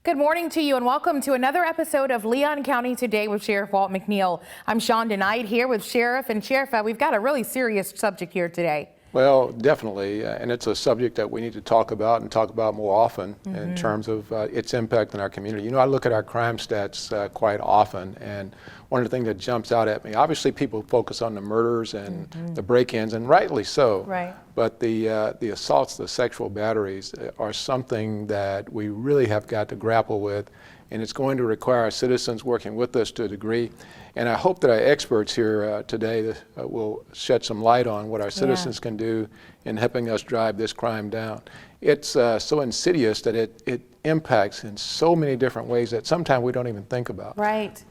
Good morning to you and welcome to another episode of Leon County Today with Sheriff Walt McNeil. I'm Shonda Knight here with Sheriff. And Sheriff, we've got a really serious subject here today. Well, definitely, and it's a subject that we need to talk about and talk about more often in terms of its impact in our community. You know, I look at our crime stats quite often, and one of the things that jumps out at me, obviously people focus on the murders and the break-ins, and rightly so. Right. But the assaults, the sexual batteries are something that we really have got to grapple with, and it's going to require our citizens working with us to a degree. And I hope that our experts here today will shed some light on what our citizens can do in helping us drive this crime down. It's so insidious that it impacts in so many different ways that sometimes we don't even think about. Right.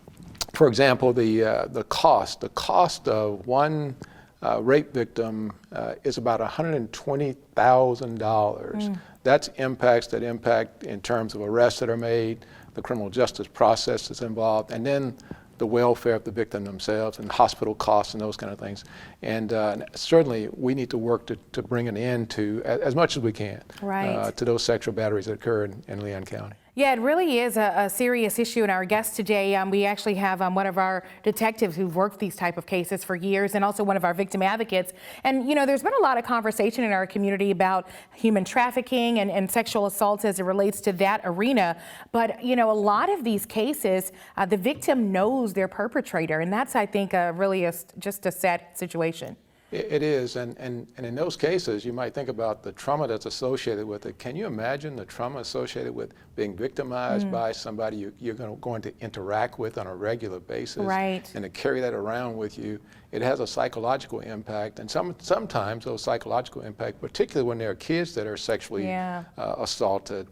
For example, the cost of one rape victim is about $120,000. That's impacts that impact in terms of arrests that are made, the criminal justice process is involved, and then the welfare of the victim themselves and hospital costs and those kind of things. And certainly we need to work to bring an end to, as much as we can, to those sexual batteries that occur in Leon County. Yeah, it really is a serious issue. And our guest today, we actually have one of our detectives who've worked these type of cases for years, and also one of our victim advocates. And, you know, there's been a lot of conversation in our community about human trafficking and sexual assaults as it relates to that arena. But, you know, a lot of these cases, the victim knows their perpetrator. And that's, I think, really just a sad situation. It is, and in those cases, you might think about the trauma that's associated with it. Can you imagine the trauma associated with being victimized by somebody you're going to interact with on a regular basis? Right. And to carry that around with you, it has a psychological impact, and sometimes those psychological impact, particularly when there are kids that are sexually assaulted,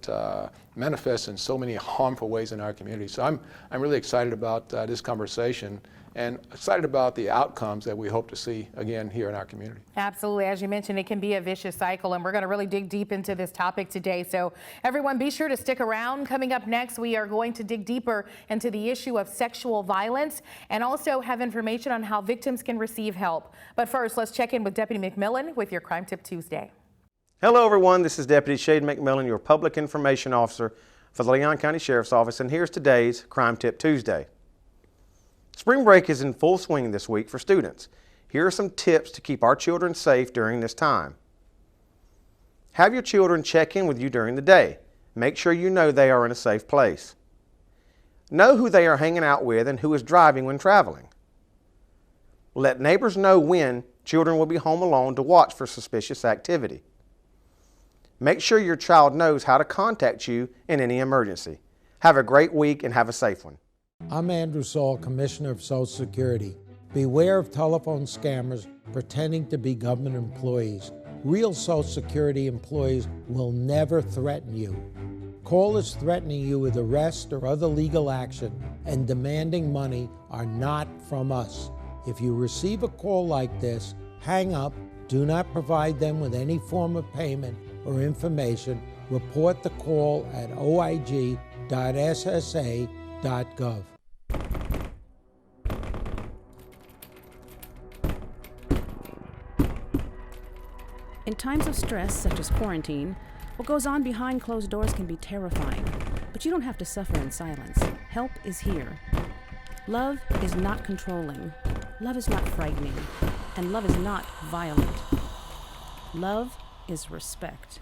manifest in so many harmful ways in our community. So I'm really excited about this conversation, and excited about the outcomes that we hope to see again here in our community. Absolutely. As you mentioned, it can be a vicious cycle, and we're going to really dig deep into this topic today. So everyone, be sure to stick around. Coming up next, we are going to dig deeper into the issue of sexual violence and also have information on how victims can receive help. But first, let's check in with Deputy McMillan with your Crime Tip Tuesday. Hello everyone, this is Deputy Shade McMillan, your Public Information Officer for the Leon County Sheriff's Office, and here's today's Crime Tip Tuesday. Spring break is in full swing this week for students. Here are some tips to keep our children safe during this time. Have your children check in with you during the day. Make sure you know they are in a safe place. Know who they are hanging out with and who is driving when traveling. Let neighbors know when children will be home alone to watch for suspicious activity. Make sure your child knows how to contact you in any emergency. Have a great week and have a safe one. I'm Andrew Saul, Commissioner of Social Security. Beware of telephone scammers pretending to be government employees. Real Social Security employees will never threaten you. Callers threatening you with arrest or other legal action and demanding money are not from us. If you receive a call like this, hang up, do not provide them with any form of payment or information. Report the call at oig.ssa.gov. In times of stress, such as quarantine, what goes on behind closed doors can be terrifying, but you don't have to suffer in silence. Help is here. Love is not controlling. Love is not frightening. And love is not violent. Love is respect.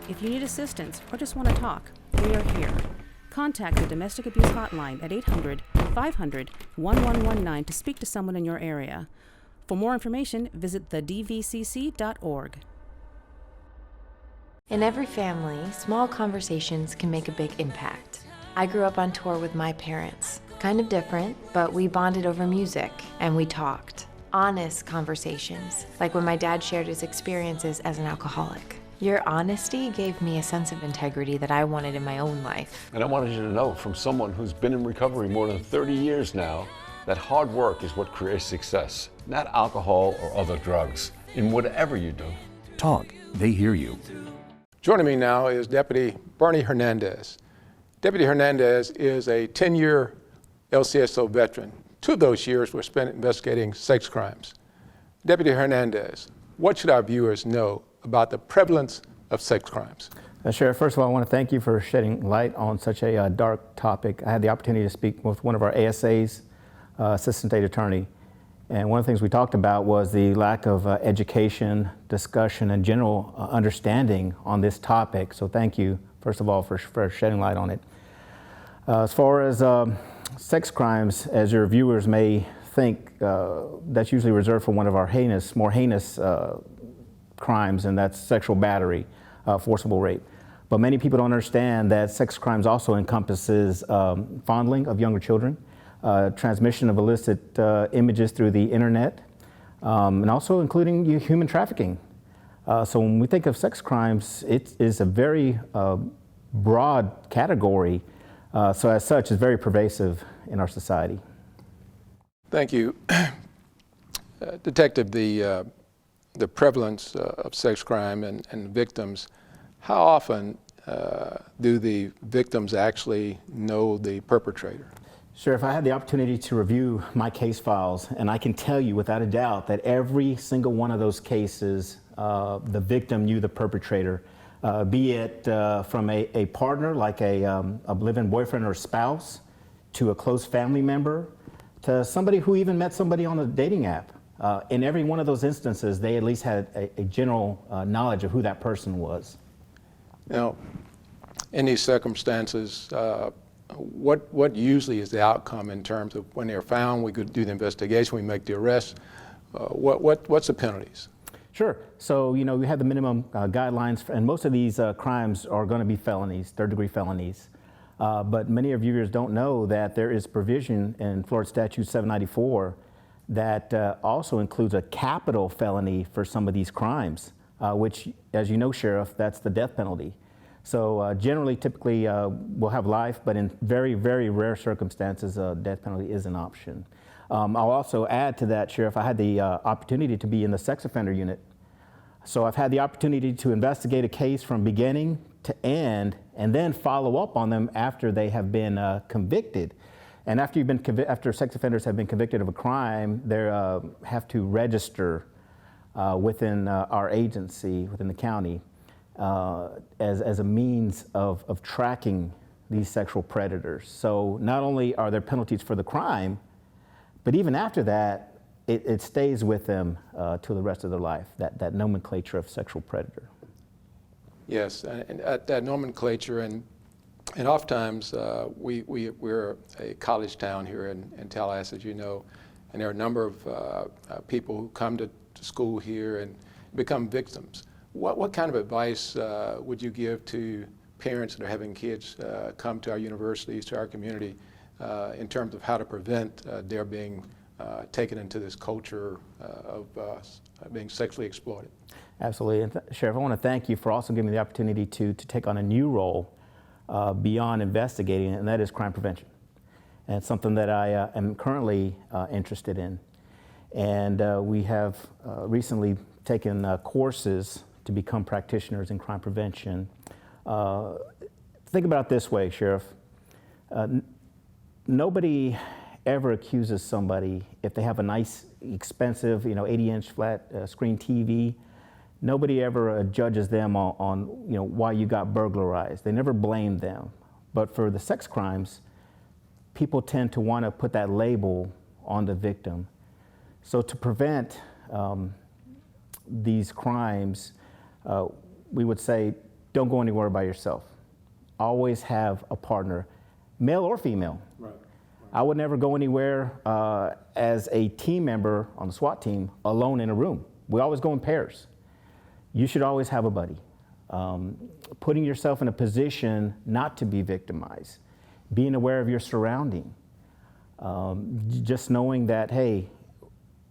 If you need assistance or just want to talk, we are here. Contact the Domestic Abuse Hotline at 800-500-1119 to speak to someone in your area. For more information, visit thedvcc.org. In every family, small conversations can make a big impact. I grew up on tour with my parents. Kind of different, but we bonded over music and we talked. Honest conversations, like when my dad shared his experiences as an alcoholic. Your honesty gave me a sense of integrity that I wanted in my own life. And I wanted you to know, from someone who's been in recovery more than 30 years now, that hard work is what creates success, not alcohol or other drugs, in whatever you do. Talk, they hear you. Joining me now is Deputy Bernie Hernandez. Deputy Hernandez is a 10-year LCSO veteran. 2 of those years were spent investigating sex crimes. Deputy Hernandez, what should our viewers know about the prevalence of sex crimes? Sheriff, first of all, I want to thank you for shedding light on such a dark topic. I had the opportunity to speak with one of our ASAs, Assistant State Attorney, and one of the things we talked about was the lack of education, discussion, and general understanding on this topic. So thank you, first of all, for shedding light on it. As far as sex crimes, as your viewers may think, that's usually reserved for one of our more heinous crimes, and that's sexual battery, forcible rape. But many people don't understand that sex crimes also encompasses fondling of younger children, transmission of illicit images through the internet, and also including human trafficking. So when we think of sex crimes, it is a very broad category. So as such, it's very pervasive in our society. Thank you. Detective, the prevalence of sex crime and victims, how often do the victims actually know the perpetrator? Sheriff, I had the opportunity to review my case files, and I can tell you without a doubt that every single one of those cases, the victim knew the perpetrator, be it from a partner, like a live-in boyfriend or spouse, to a close family member, to somebody who even met somebody on a dating app. In every one of those instances, they at least had a general knowledge of who that person was. Now, in these circumstances, what usually is the outcome in terms of when they're found, we could do the investigation, we make the arrest, what's the penalties? Sure. So, you know, we have the minimum guidelines, and most of these crimes are going to be felonies, third-degree felonies. But many of viewers don't know that there is provision in Florida Statute 794 that also includes a capital felony for some of these crimes, which, as you know, Sheriff, that's the death penalty. So generally, typically, we'll have life, but in very, very rare circumstances, death penalty is an option. I'll also add to that, Sheriff, I had the opportunity to be in the sex offender unit. So I've had the opportunity to investigate a case from beginning to end, and then follow up on them after they have been convicted. And after sex offenders have been convicted of a crime, they have to register within our agency, within the county, as a means of tracking these sexual predators. So not only are there penalties for the crime, but even after that, it stays with them till the rest of their life, that nomenclature of sexual predator. Yes, and that nomenclature, and oftentimes we're a college town here in Tallahassee, as you know, and there are a number of people who come to school here and become victims. What kind of advice would you give to parents that are having kids come to our universities, to our community, in terms of how to prevent their being taken into this culture of being sexually exploited? Absolutely. And Sheriff, I want to thank you for also giving me the opportunity to take on a new role beyond investigating, and that is crime prevention. And it's something that I am currently interested in. And we have recently taken courses to become practitioners in crime prevention. Think about it this way, Sheriff. Nobody ever accuses somebody if they have a nice, expensive, 80-inch flat screen TV. Nobody ever judges them on why you got burglarized. They never blame them. But for the sex crimes, people tend to want to put that label on the victim. So to prevent these crimes, we would say, don't go anywhere by yourself. Always have a partner, male or female. Right. I would never go anywhere as a team member on the SWAT team alone in a room. We always go in pairs. You should always have a buddy. Putting yourself in a position not to be victimized, being aware of your surrounding, just knowing that, hey,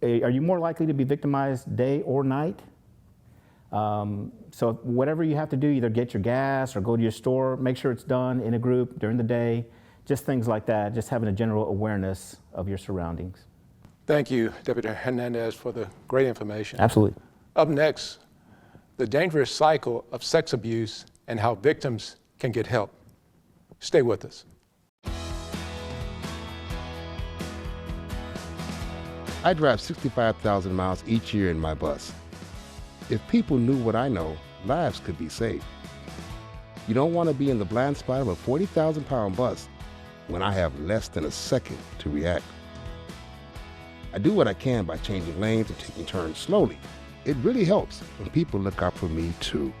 are you more likely to be victimized day or night? So whatever you have to do, either get your gas or go to your store, make sure it's done in a group during the day, just things like that, just having a general awareness of your surroundings. Thank you, Deputy Hernandez, for the great information. Absolutely. Up next, the dangerous cycle of sex abuse and how victims can get help. Stay with us. I drive 65,000 miles each year in my bus. If people knew what I know, lives could be saved. You don't want to be in the blind spot of a 40,000-pound bus when I have less than a second to react. I do what I can by changing lanes and taking turns slowly. It really helps when people look out for me too.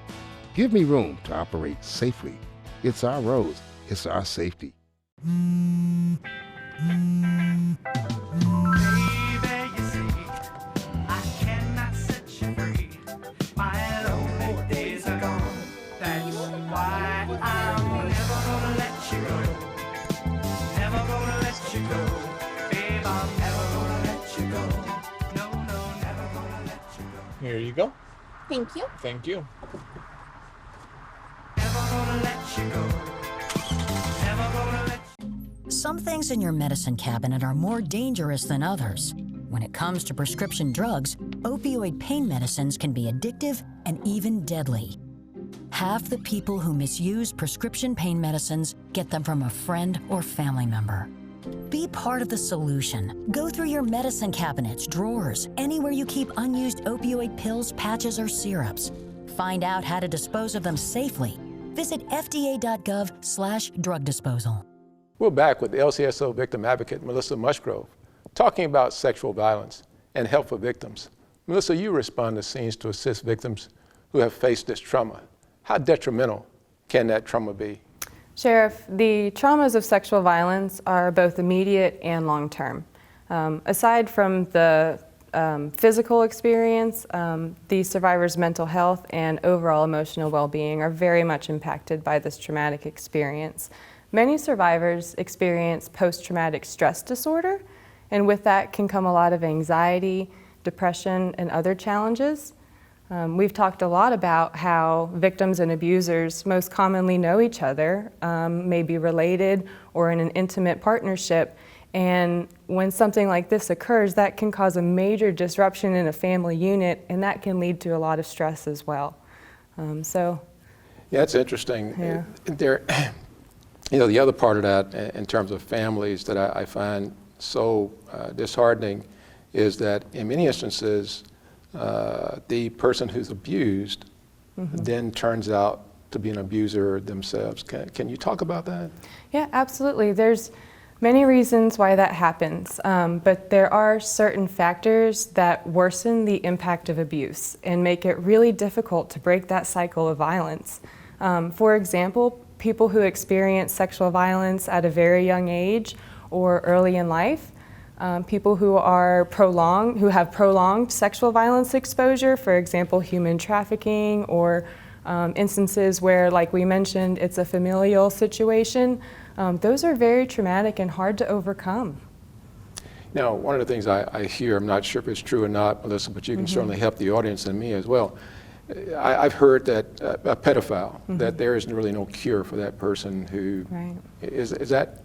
Give me room to operate safely. It's our roads, it's our safety. Here you go. Thank you. Thank you. Some things in your medicine cabinet are more dangerous than others. When it comes to prescription drugs, opioid pain medicines can be addictive and even deadly. Half the people who misuse prescription pain medicines get them from a friend or family member. Be part of the solution. Go through your medicine cabinets, drawers, anywhere you keep unused opioid pills, patches, or syrups. Find out how to dispose of them safely. Visit fda.gov/drug disposal. We're back with LCSO victim advocate Melissa Musgrove, talking about sexual violence and help for victims. Melissa, you respond to scenes to assist victims who have faced this trauma. How detrimental can that trauma be? Sheriff, the traumas of sexual violence are both immediate and long-term. Aside from the physical experience, the survivor's mental health and overall emotional well-being are very much impacted by this traumatic experience. Many survivors experience post-traumatic stress disorder, and with that can come a lot of anxiety, depression, and other challenges. We've talked a lot about how victims and abusers most commonly know each other, may be related or in an intimate partnership, and when something like this occurs, that can cause a major disruption in a family unit, and that can lead to a lot of stress as well. Yeah, it's interesting. Yeah. The other part of that, in terms of families, that I find so disheartening is that in many instances, the person who's abused then turns out to be an abuser themselves. Can you talk about that? Yeah, absolutely. There's many reasons why that happens, but there are certain factors that worsen the impact of abuse and make it really difficult to break that cycle of violence. For example, people who experience sexual violence at a very young age or early in life, people who have prolonged sexual violence exposure, for example, human trafficking, or instances where, like we mentioned, it's a familial situation. Those are very traumatic and hard to overcome. Now, one of the things I hear, I'm not sure if it's true or not, Melissa, but you can certainly help the audience and me as well. I've heard that a pedophile, that there is really no cure for that person who, is that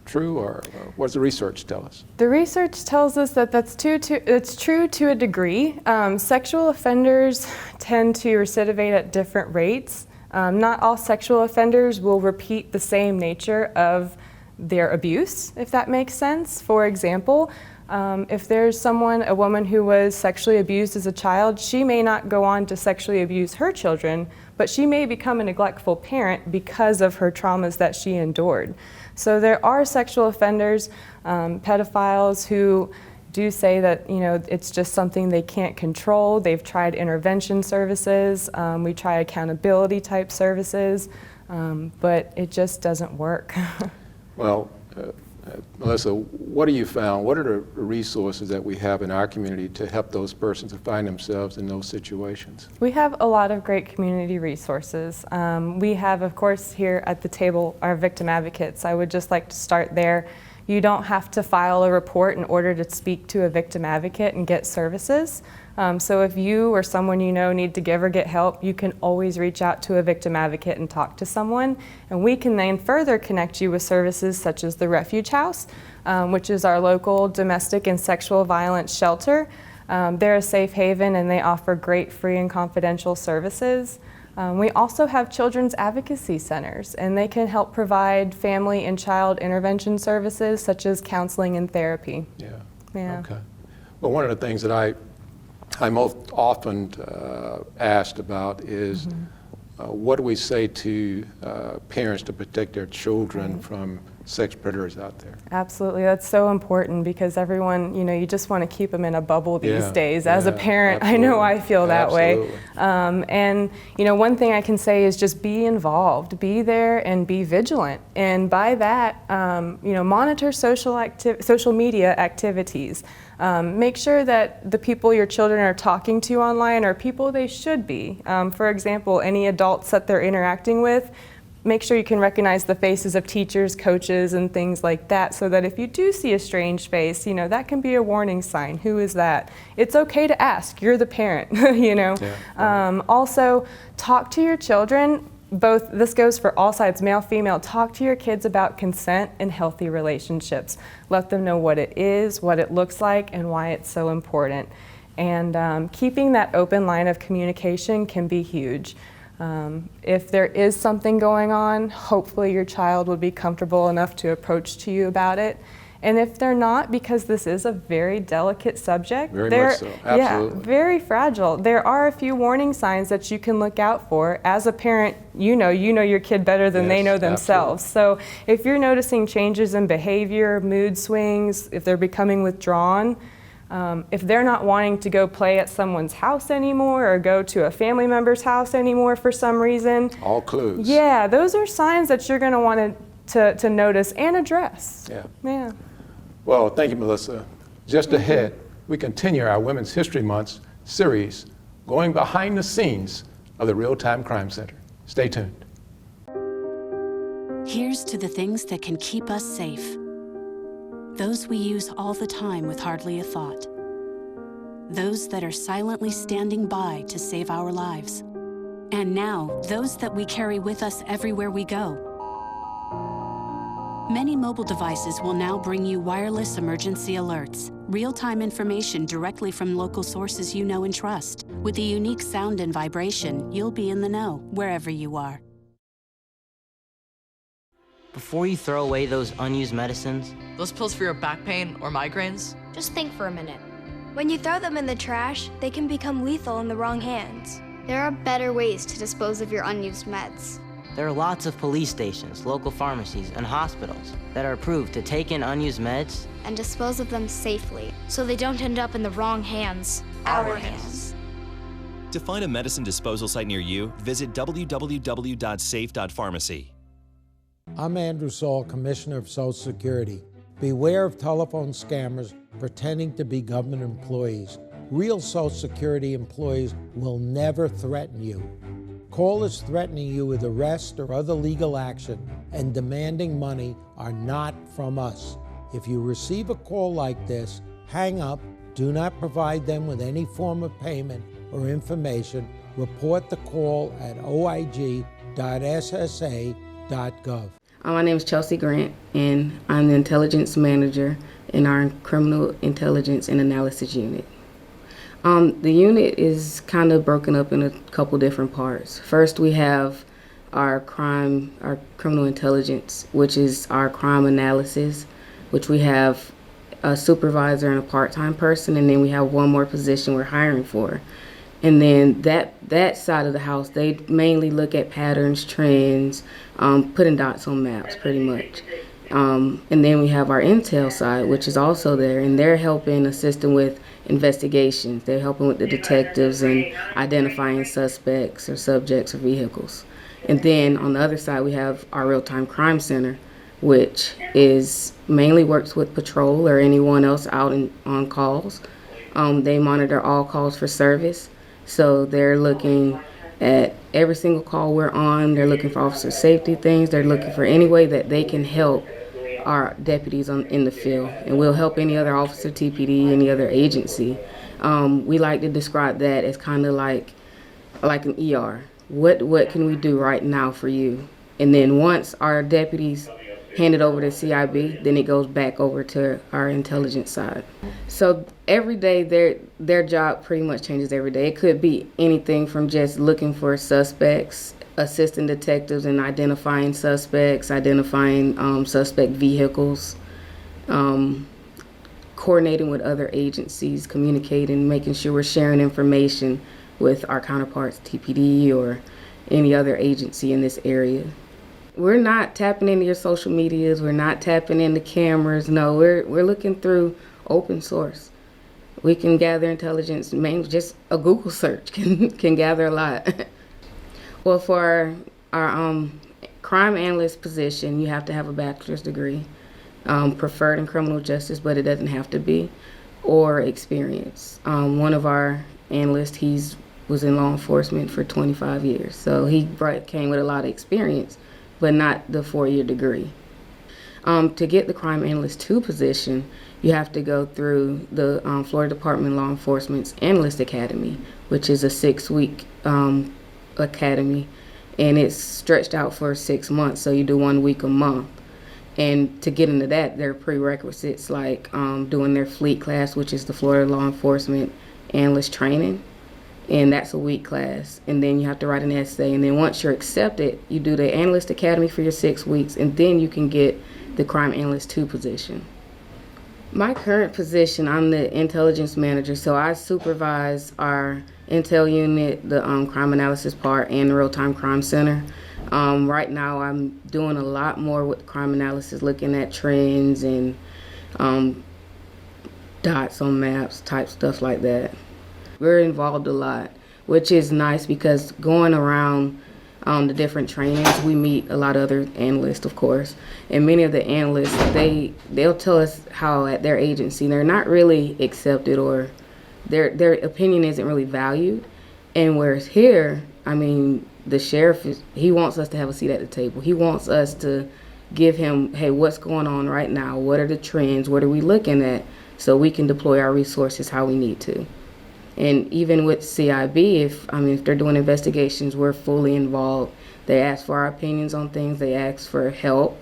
true, or what does the research tell us? The research tells us that it's true to a degree. Sexual offenders tend to recidivate at different rates. Not all sexual offenders will repeat the same nature of their abuse, if that makes sense. For example, if there's a woman who was sexually abused as a child, she may not go on to sexually abuse her children, but she may become a neglectful parent because of her traumas that she endured. So there are sexual offenders, pedophiles, who do say that it's just something they can't control. They've tried intervention services, we try accountability type services, but it just doesn't work. Well, Melissa, what have you found? What are the resources that we have in our community to help those persons who find themselves in those situations? We have a lot of great community resources. We have, of course, here at the table, our victim advocates. I would just like to start there. You don't have to file a report in order to speak to a victim advocate and get services. So if you or someone you know need to give or get help, you can always reach out to a victim advocate and talk to someone. And we can then further connect you with services such as the Refuge House, which is our local domestic and sexual violence shelter. They're a safe haven and they offer great free and confidential services. We also have children's advocacy centers, and they can help provide family and child intervention services such as counseling and therapy. Yeah. Okay. Well, one of the things that I'm most often asked about is what do we say to parents to protect their children from sex predators out there? Absolutely, that's so important because everyone, you just want to keep them in a bubble these Yeah, days. As a yeah, parent, absolutely. I know I feel that Absolutely. way. And one thing I can say is just be involved, be there, and be vigilant. And by that, monitor social media activities. Make sure that the people your children are talking to online are people they should be. For example, any adults that they're interacting with, make sure you can recognize the faces of teachers, coaches, and things like that, so that if you do see a strange face, that can be a warning sign. Who is that? It's okay to ask. You're the parent, Yeah. Also, talk to your children. This goes for all sides, male, female. Talk to your kids about consent and healthy relationships. Let them know what it is, what it looks like, and why it's so important. And keeping that open line of communication can be huge. If there is something going on, hopefully your child would be comfortable enough to approach to you about it. And if they're not, because this is a very delicate subject, Very much so, absolutely. Yeah, very fragile. There are a few warning signs that you can look out for. As a parent, you know your kid better than they Yes, know themselves. So if you're noticing changes in behavior, mood swings, if they're becoming withdrawn, if they're not wanting to go play at someone's house anymore or go to a family member's house anymore for some reason. All clues. Yeah, those are signs that you're going to want to notice and address. Yeah. Yeah. Well, thank you, Melissa. Just ahead, we continue our Women's History Month series, going behind the scenes of the Real-Time Crime Center. Stay tuned. Here's to the things that can keep us safe. Those we use all the time with hardly a thought. Those that are silently standing by to save our lives. And now, those that we carry with us everywhere we go. Many mobile devices will now bring you wireless emergency alerts, real-time information directly from local sources you know and trust. With the unique sound and vibration, you'll be in the know, wherever you are. Before you throw away those unused medicines, those pills for your back pain or migraines, just think for a minute. When you throw them in the trash, they can become lethal in the wrong hands. There are better ways to dispose of your unused meds. There are lots of police stations, local pharmacies, and hospitals that are approved to take in unused meds and dispose of them safely, so they don't end up in the wrong hands. Our hands. To find a medicine disposal site near you, visit www.safe.pharmacy. I'm Andrew Saul, Commissioner of Social Security. Beware of telephone scammers pretending to be government employees. Real Social Security employees will never threaten you. Callers threatening you with arrest or other legal action and demanding money are not from us. If you receive a call like this, hang up, do not provide them with any form of payment or information. Report the call at oig.ssa.gov. My name is Chelsea Grant, and I'm the Intelligence Manager in our Criminal Intelligence and Analysis Unit. The unit is kind of broken up in a couple different parts. First, we have our criminal intelligence, which is our crime analysis, which we have a supervisor and a part-time person, and then we have one more position we're hiring for. And then that side of the house, they mainly look at patterns, trends, putting dots on maps, pretty much. And then we have our intel side, which is also there, and they're helping, assisting with investigations. They're helping with the detectives and identifying suspects or subjects or vehicles. And then on the other side, we have our Real-Time Crime Center, which is mainly works with patrol or anyone else out on calls. They monitor all calls for service. So they're looking at every single call we're on. They're looking for officer safety things. They're looking for any way that they can help our deputies in the field. And we'll help any other officer, TPD, any other agency. We like to describe that as kind of like an ER. What can we do right now for you? And then once our deputies hand it over to CIB, then it goes back over to our intelligence side. So every day their job pretty much changes every day. It could be anything from just looking for suspects, assisting detectives in identifying suspects, identifying suspect vehicles, coordinating with other agencies, communicating, making sure we're sharing information with our counterparts, TPD or any other agency in this area. We're not tapping into your social medias. We're not tapping into cameras. No, we're looking through open source. We can gather intelligence. Mainly just a Google search can gather a lot. Well, for our crime analyst position, you have to have a bachelor's degree, preferred in criminal justice, but it doesn't have to be, or experience. One of our analysts, was in law enforcement for 25 years, so he came with a lot of experience, but not the 4-year degree. To get the Crime Analyst 2 position, you have to go through the Florida Department of Law Enforcement's Analyst Academy, which is a 6-week academy, and it's stretched out for 6 months, so you do 1 week a month. And to get into that, there are prerequisites like doing their fleet class, which is the Florida Law Enforcement Analyst Training, and that's a week class. And then you have to write an essay, and then once you're accepted, you do the Analyst Academy for your 6 weeks, and then you can get the Crime Analyst 2 position. My current position, I'm the intelligence manager, so I supervise our intel unit, the crime analysis part, and the real-time crime center. Right now I'm doing a lot more with crime analysis, looking at trends and dots on maps, type stuff like that. We're involved a lot, which is nice because going around the different trainings, we meet a lot of other analysts, of course, and many of the analysts, they'll tell us how at their agency they're not really accepted, or their opinion isn't really valued. And whereas here, I mean, the sheriff, he wants us to have a seat at the table. He wants us to give him, hey, what's going on right now? What are the trends? What are we looking at? So we can deploy our resources how we need to. And even with CIB, if they're doing investigations, we're fully involved. They ask for our opinions on things. They ask for help,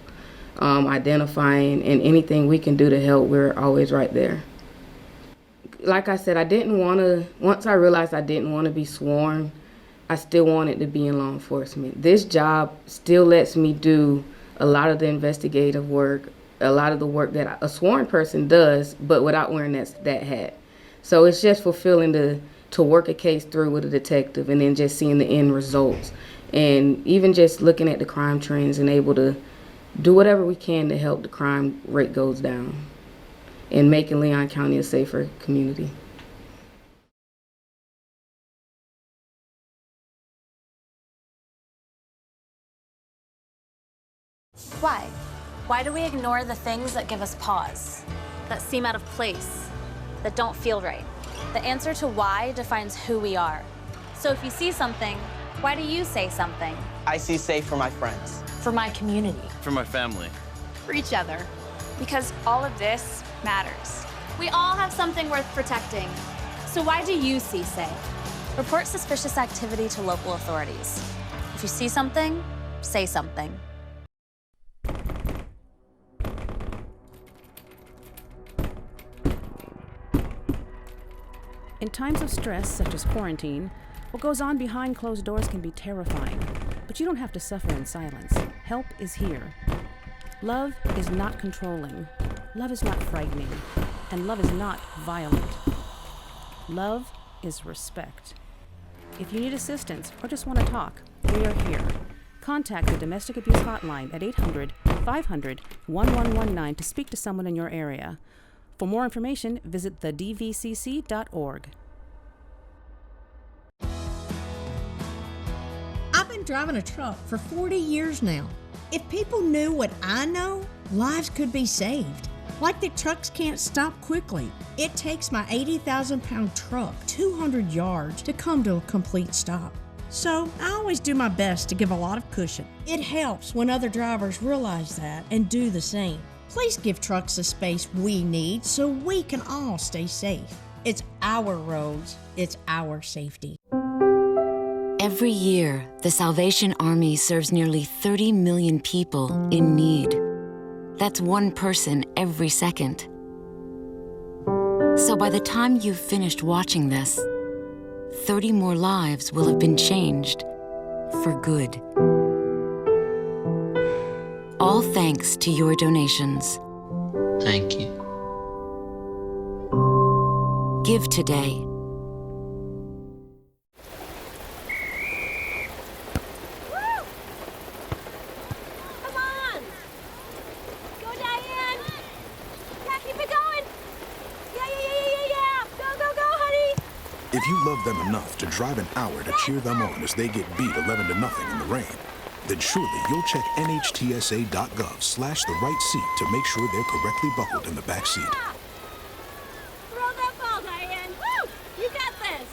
identifying, and anything we can do to help, we're always right there. Like I said, once I realized I didn't want to be sworn, I still wanted to be in law enforcement. This job still lets me do a lot of the investigative work, a lot of the work that a sworn person does, but without wearing that hat. So it's just fulfilling to work a case through with a detective and then just seeing the end results. And even just looking at the crime trends and able to do whatever we can to help the crime rate goes down and making Leon County a safer community. Why? Why do we ignore the things that give us pause, that seem out of place, that don't feel right? The answer to why defines who we are. So if you see something, why do you say something? I see safe for my friends. For my community. For my family. For each other. Because all of this matters. We all have something worth protecting. So why do you see safe? Report suspicious activity to local authorities. If you see something, say something. In times of stress, such as quarantine, what goes on behind closed doors can be terrifying, but you don't have to suffer in silence. Help is here. Love is not controlling. Love is not frightening. And love is not violent. Love is respect. If you need assistance or just want to talk, we are here. Contact the Domestic Abuse Hotline at 800-500-1119 to speak to someone in your area. For more information, visit thedvcc.org. I've been driving a truck for 40 years now. If people knew what I know, lives could be saved. Like that trucks can't stop quickly. It takes my 80,000-pound truck 200 yards to come to a complete stop. So I always do my best to give a lot of cushion. It helps when other drivers realize that and do the same. Please give trucks the space we need so we can all stay safe. It's our roads, it's our safety. Every year, the Salvation Army serves nearly 30 million people in need. That's one person every second. So by the time you've finished watching this, 30 more lives will have been changed for good. All thanks to your donations. Thank you. Give today. If you love them enough to drive an hour to cheer them on as they get beat 11-0 in the rain, then surely you'll check nhtsa.gov/the-right-seat to make sure they're correctly buckled in the back seat. Throw that ball, Diane. Woo! You got this.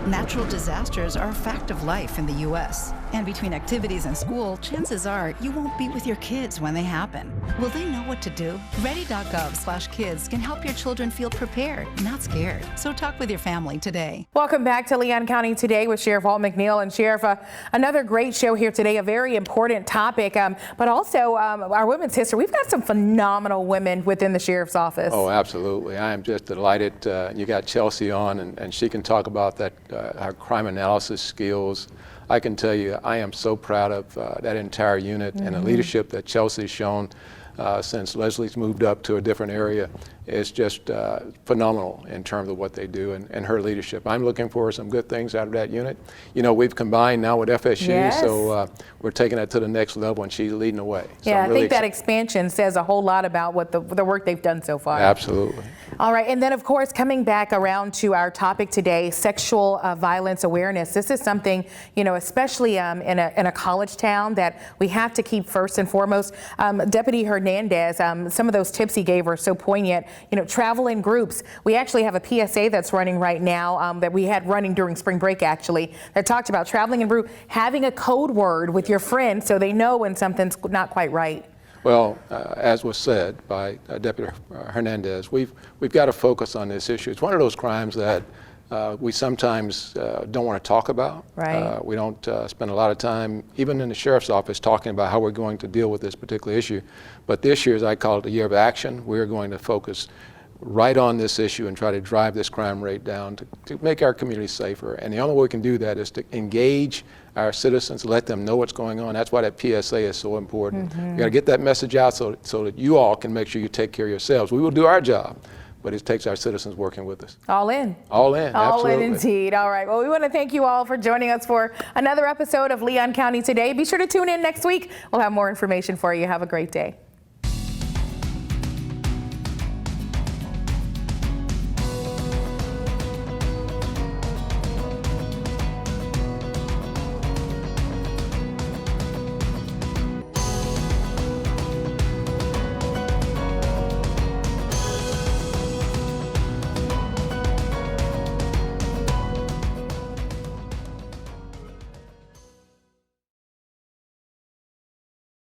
Natural disasters are a fact of life in the U.S. And between activities and school, chances are you won't be with your kids when they happen. Will they know what to do? Ready.gov/kids can help your children feel prepared, not scared. So talk with your family today. Welcome back to Leon County Today with Sheriff Walt McNeil. And Sheriff, another great show here today, a very important topic, but also our women's history. We've got some phenomenal women within the Sheriff's Office. Oh, absolutely. I am just delighted. You got Chelsea on, and she can talk about that, her crime analysis skills. I can tell you, I am so proud of that entire unit and the leadership that Chelsea's shown since Leslie's moved up to a different area. It's just phenomenal in terms of what they do and her leadership. I'm looking for some good things out of that unit. You know, we've combined now with FSU, so we're taking that to the next level, and she's leading the way. So yeah, I'm really I think that expansion says a whole lot about what the work they've done so far. Absolutely. All right, and then of course, coming back around to our topic today, sexual violence awareness. This is something, you know, especially in a college town, that we have to keep first and foremost. Deputy Hernandez, some of those tips he gave were so poignant. You know, travel in groups. We actually have a PSA that's running right now that we had running during spring break, actually, that talked about traveling in group, having a code word with your friends so they know when something's not quite right. Well, as was said by Deputy Hernandez, we've got to focus on this issue. It's one of those crimes that we sometimes don't want to talk about. Right. We don't spend a lot of time, even in the Sheriff's Office, talking about how we're going to deal with this particular issue. But this year, as I call it, a year of action. We're going to focus right on this issue and try to drive this crime rate down to make our community safer. And the only way we can do that is to engage our citizens, let them know what's going on. That's why that PSA is so important. We got to get that message out so that you all can make sure you take care of yourselves. We will do our job, but it takes our citizens working with us. All in. All in, All absolutely. in indeed. All right. Well, we want to thank you all for joining us for another episode of Leon County Today. Be sure to tune in next week. We'll have more information for you. Have a great day.